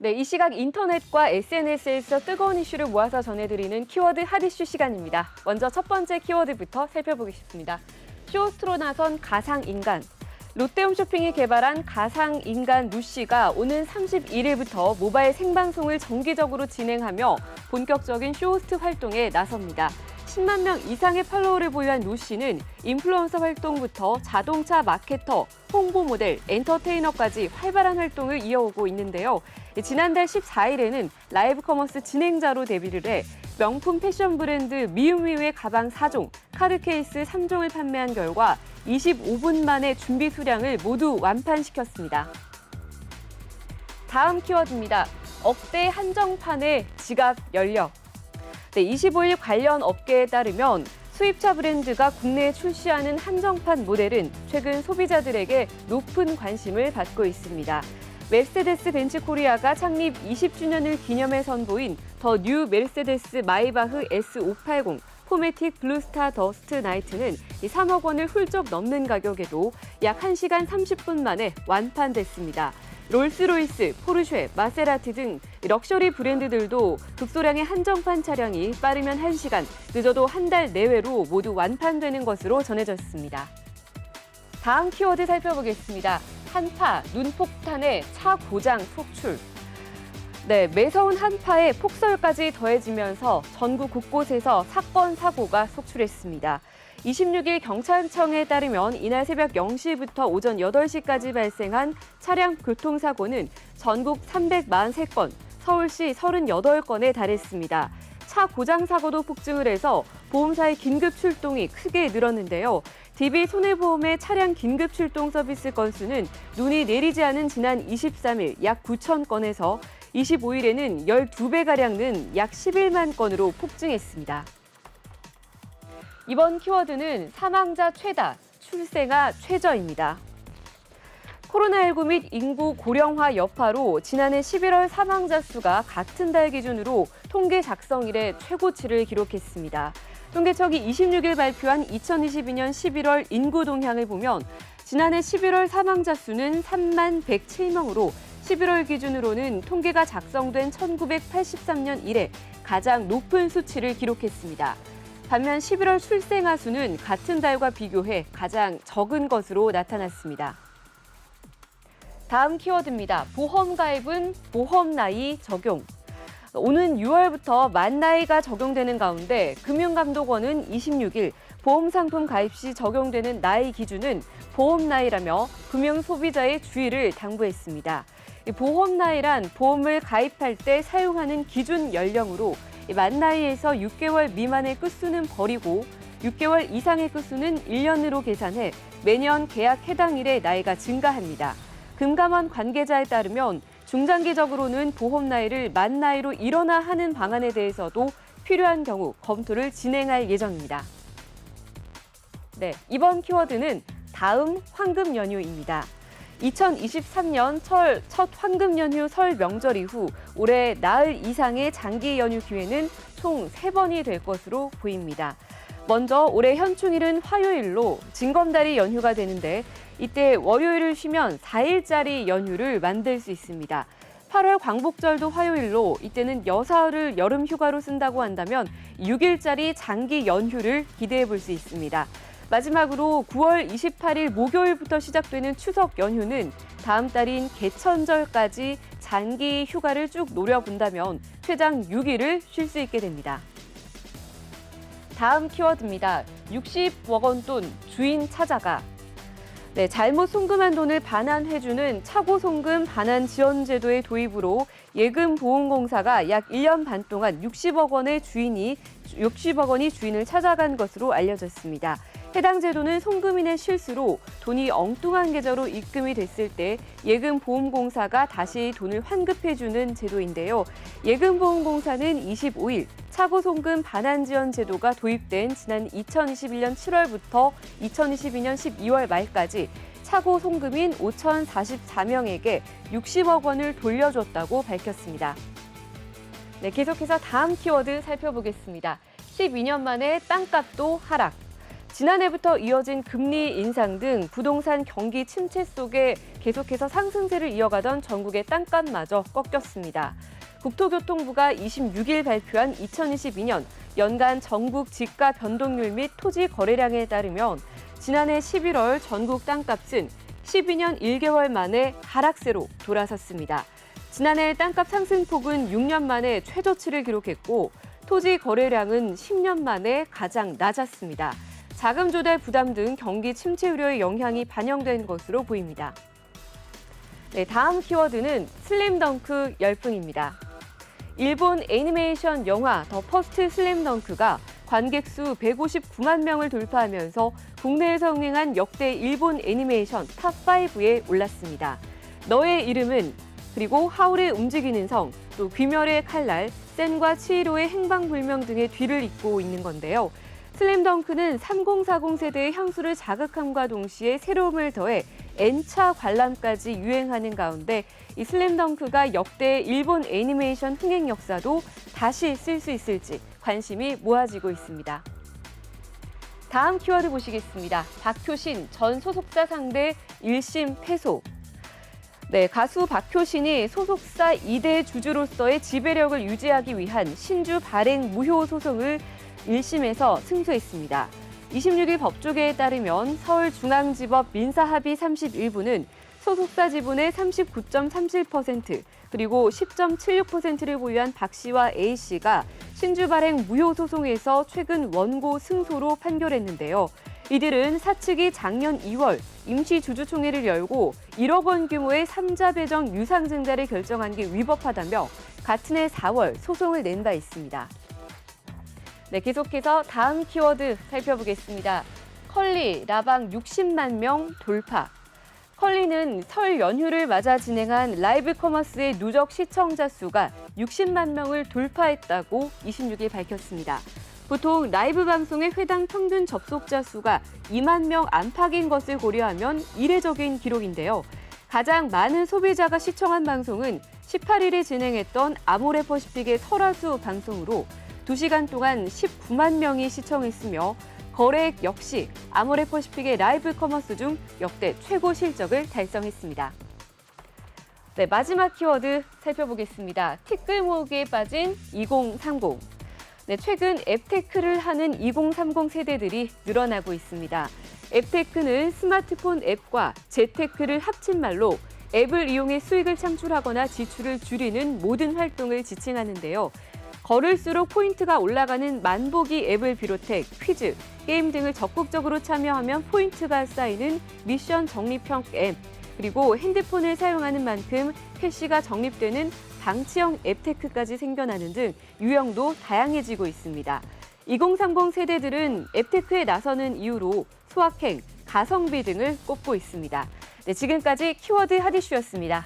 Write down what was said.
네, 이 시각 인터넷과 SNS에서 뜨거운 이슈를 모아서 전해드리는 키워드 핫이슈 시간입니다. 먼저 첫 번째 키워드부터 살펴보겠습니다. 쇼호스트로 나선 가상인간. 롯데홈쇼핑이 개발한 가상인간 루시가 오는 31일부터 모바일 생방송을 정기적으로 진행하며 본격적인 쇼호스트 활동에 나섭니다. 10만 명 이상의 팔로워를 보유한 루시는 인플루언서 활동부터 자동차 마케터, 홍보 모델, 엔터테이너까지 활발한 활동을 이어오고 있는데요. 지난달 14일에는 라이브 커머스 진행자로 데뷔를 해 명품 패션 브랜드 미우미우의 가방 4종, 카드 케이스 3종을 판매한 결과 25분 만에 준비 수량을 모두 완판시켰습니다. 다음 키워드입니다. 억대 한정판의 지갑 열려. 네, 25일 관련 업계에 따르면 수입차 브랜드가 국내에 출시하는 한정판 모델은 최근 소비자들에게 높은 관심을 받고 있습니다. 메르세데스 벤츠 코리아가 창립 20주년을 기념해 선보인 더 뉴 메르세데스 마이바흐 S580 포매틱 블루스타 더스트 나이트는 3억 원을 훌쩍 넘는 가격에도 약 1시간 30분 만에 완판됐습니다. 롤스로이스, 포르쉐, 마세라티 등 럭셔리 브랜드들도 극소량의 한정판 차량이 빠르면 1시간, 늦어도 한 달 내외로 모두 완판되는 것으로 전해졌습니다. 다음 키워드 살펴보겠습니다. 한파, 눈폭탄에 차 고장 속출. 네, 매서운 한파에 폭설까지 더해지면서 전국 곳곳에서 사건, 사고가 속출했습니다. 26일 경찰청에 따르면 이날 새벽 0시부터 오전 8시까지 발생한 차량 교통사고는 전국 343건, 서울시 38건에 달했습니다. 차 고장 사고도 폭증을 해서 보험사의 긴급 출동이 크게 늘었는데요. DB 손해보험의 차량 긴급 출동 서비스 건수는 눈이 내리지 않은 지난 23일 약 9천 건에서 25일에는 12배가량는 약 11만 건으로 폭증했습니다. 이번 키워드는 사망자 최다, 출생아 최저입니다. 코로나19 및 인구 고령화 여파로 지난해 11월 사망자 수가 같은 달 기준으로 통계 작성 이래 최고치를 기록했습니다. 통계청이 26일 발표한 2022년 11월 인구 동향을 보면 지난해 11월 사망자 수는 3만 107명으로 11월 기준으로는 통계가 작성된 1983년 이래 가장 높은 수치를 기록했습니다. 반면 11월 출생아 수는 같은 달과 비교해 가장 적은 것으로 나타났습니다. 다음 키워드입니다. 보험 가입은 보험 나이 적용. 오는 6월부터 만 나이가 적용되는 가운데 금융감독원은 26일 보험 상품 가입 시 적용되는 나이 기준은 보험 나이라며 금융 소비자의 주의를 당부했습니다. 보험 나이란 보험을 가입할 때 사용하는 기준 연령으로 만 나이에서 6개월 미만의 끝수는 버리고 6개월 이상의 끝수는 1년으로 계산해 매년 계약 해당일의 나이가 증가합니다. 금감원 관계자에 따르면 중장기적으로는 보험 나이를 만 나이로 일원화하는 방안에 대해서도 필요한 경우 검토를 진행할 예정입니다. 네, 이번 키워드는 다음 황금 연휴입니다. 2023년 첫 황금 연휴 설 명절 이후 올해 나흘 이상의 장기 연휴 기회는 총 3번이 될 것으로 보입니다. 먼저 올해 현충일은 화요일로 징검다리 연휴가 되는데 이때 월요일을 쉬면 4일짜리 연휴를 만들 수 있습니다. 8월 광복절도 화요일로 이때는 여사흘을 여름 휴가로 쓴다고 한다면 6일짜리 장기 연휴를 기대해 볼 수 있습니다. 마지막으로 9월 28일 목요일부터 시작되는 추석 연휴는 다음 달인 개천절까지 장기 휴가를 쭉 노려본다면 최장 6일을 쉴 수 있게 됩니다. 다음 키워드입니다. 60억 원 돈 주인 찾아가. 네, 잘못 송금한 돈을 반환해주는 차고 송금 반환 지원 제도의 도입으로 예금보험공사가 약 1년 반 동안 60억 원이 주인을 찾아간 것으로 알려졌습니다. 해당 제도는 송금인의 실수로 돈이 엉뚱한 계좌로 입금이 됐을 때 예금보험공사가 다시 돈을 환급해주는 제도인데요. 예금보험공사는 25일 차고 송금 반환 지원 제도가 도입된 지난 2021년 7월부터 2022년 12월 말까지 차고 송금인 5,044명에게 60억 원을 돌려줬다고 밝혔습니다. 네, 계속해서 다음 키워드 살펴보겠습니다. 12년 만에 땅값도 하락. 지난해부터 이어진 금리 인상 등 부동산 경기 침체 속에 계속해서 상승세를 이어가던 전국의 땅값마저 꺾였습니다. 국토교통부가 26일 발표한 2022년 연간 전국 지가 변동률 및 토지 거래량에 따르면 지난해 11월 전국 땅값은 12년 1개월 만에 하락세로 돌아섰습니다. 지난해 땅값 상승폭은 6년 만에 최저치를 기록했고 토지 거래량은 10년 만에 가장 낮았습니다. 자금 조달 부담 등 경기 침체 우려의 영향이 반영된 것으로 보입니다. 네, 다음 키워드는 슬램덩크 열풍입니다. 일본 애니메이션 영화 더 퍼스트 슬램덩크가 관객 수 159만 명을 돌파하면서 국내에서 흥행한 역대 일본 애니메이션 탑5에 올랐습니다. 너의 이름은, 그리고 하울의 움직이는 성, 또 귀멸의 칼날, 센과 치히로의 행방불명 등의 뒤를 잇고 있는 건데요. 슬램덩크는 3040 세대의 향수를 자극함과 동시에 새로움을 더해 N차 관람까지 유행하는 가운데 이 슬램덩크가 역대 일본 애니메이션 흥행 역사도 다시 쓸 수 있을지 관심이 모아지고 있습니다. 다음 키워드 보시겠습니다. 박효신 전 소속사 상대 1심 패소. 네, 가수 박효신이 소속사 2대 주주로서의 지배력을 유지하기 위한 신주 발행 무효 소송을 1심에서 승소했습니다. 26일 법조계에 따르면 서울중앙지법 민사합의 31부는 소속사 지분의 39.37% 그리고 10.76%를 보유한 박 씨와 A 씨가 신주 발행 무효 소송에서 최근 원고 승소로 판결했는데요. 이들은 사측이 작년 2월 임시주주총회를 열고 1억 원 규모의 3자 배정 유상 증자를 결정한 게 위법하다며 같은 해 4월 소송을 낸 바 있습니다. 네, 계속해서 다음 키워드 살펴보겠습니다. 컬리 라방 60만 명 돌파. 컬리는 설 연휴를 맞아 진행한 라이브 커머스의 누적 시청자 수가 60만 명을 돌파했다고 26일 밝혔습니다. 보통 라이브 방송의 회당 평균 접속자 수가 2만 명 안팎인 것을 고려하면 이례적인 기록인데요. 가장 많은 소비자가 시청한 방송은 18일에 진행했던 아모레퍼시픽의 설화수 방송으로 2시간 동안 19만 명이 시청했으며 거래액 역시 아모레퍼시픽의 라이브 커머스 중 역대 최고 실적을 달성했습니다. 네, 마지막 키워드 살펴보겠습니다. 티끌 모으기에 빠진 2030. 네, 최근 앱테크를 하는 2030 세대들이 늘어나고 있습니다. 앱테크는 스마트폰 앱과 재테크를 합친 말로 앱을 이용해 수익을 창출하거나 지출을 줄이는 모든 활동을 지칭하는데요. 걸을수록 포인트가 올라가는 만보기 앱을 비롯해 퀴즈, 게임 등을 적극적으로 참여하면 포인트가 쌓이는 미션 적립형 앱, 그리고 핸드폰을 사용하는 만큼 캐시가 적립되는 방치형 앱테크까지 생겨나는 등 유형도 다양해지고 있습니다. 2030 세대들은 앱테크에 나서는 이유로 소확행, 가성비 등을 꼽고 있습니다. 네, 지금까지 키워드 핫이슈였습니다.